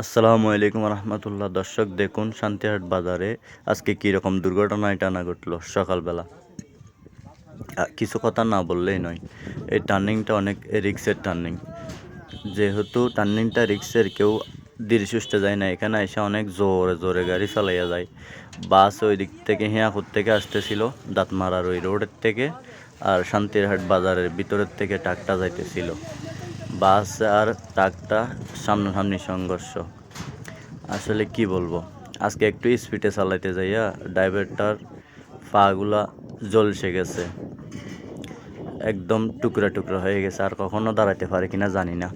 আসসালামু আলাইকুম রহমতুল্লাহ। দর্শক দেখুন শান্তিহাট বাজারে আজকে কীরকম দুর্ঘটনায় টানা ঘটলো সকালবেলা। কিছু কথা না বললেই নয়, এই টার্নিংটা অনেক রিক্সের টার্নিং। যেহেতু টার্নিংটা রিক্সের, কেউ ধীরে সুস্থে যায় না, এখানে এসে অনেক জোরে জোরে গাড়ি চালাইয়া যায়। বাস ওই দিক থেকে হিয়াকুর থেকে আসতেছিল, দাঁতমারার ওই রোডের থেকে, আর শান্তিরহাট বাজারের ভিতরের থেকে ট্রাকটা যাইতেছিল। বাস আর ট্রাকটা সামনাসামনি সংঘর্ষ। আসলে কি বলবো, আজকে একটু স্পিডে চালাইতে যাইয়া ড্রাইভারটার পাগুলা জলসে গেছে, একদম টুকরা টুকরা হয়ে গেছে, আর কখনো দাঁড়াইতে পারে কিনা জানি না।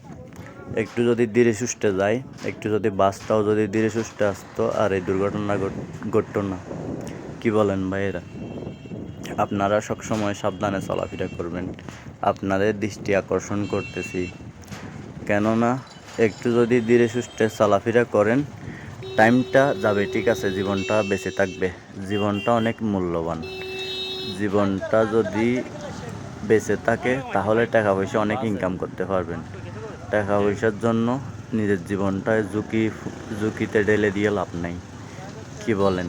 একটু যদি ধীরে সুস্থে যায়, একটু যদি বাসটাও যদি ধীরে সুস্থে আসতো, আর এই দুর্ঘটনা ঘটতো না। কি বলেন ভাইয়েরা? আপনারা সবসময় সাবধানে চলাফেরা করবেন, আপনাদের দৃষ্টি আকর্ষণ করতেছি। কেননা একটু যদি ধীরে সুস্থে চলাফেরা করেন, টাইমটা যাবে, ঠিক আছে, জীবনটা বেঁচে থাকবে। জীবনটা অনেক মূল্যবান। জীবনটা যদি বেঁচে থাকে তাহলে টাকা পয়সা অনেক ইনকাম করতে পারবেন। টাকা পয়সার জন্য নিজের জীবনটায় ঝুঁকিতে ঢেলে দিয়ে লাভ নেই। কি বলেন?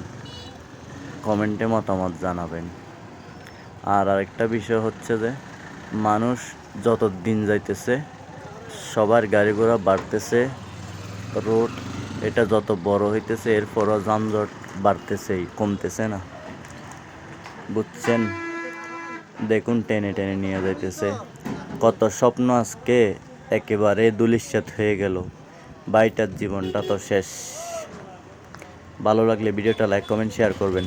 কমেন্টে মতামত জানাবেন। আর আরেকটা বিষয় হচ্ছে যে, মানুষ যত দিন যাইতেছে সবার গাড়ি ঘোড়া বাড়তেছে, রোড এটা যত বড় হইতেছে এরপরও যানজট বাড়তেছেই, কমতেছে না। বুঝছেন? দেখুন টেনে টেনে নিয়ে যাইতেছে। কত স্বপ্ন আজকে একেবারে ধূলিসাৎ হয়ে গেল। বাইটার জীবনটা তো শেষ। ভালো লাগলে ভিডিওটা লাইক কমেন্ট শেয়ার করবেন।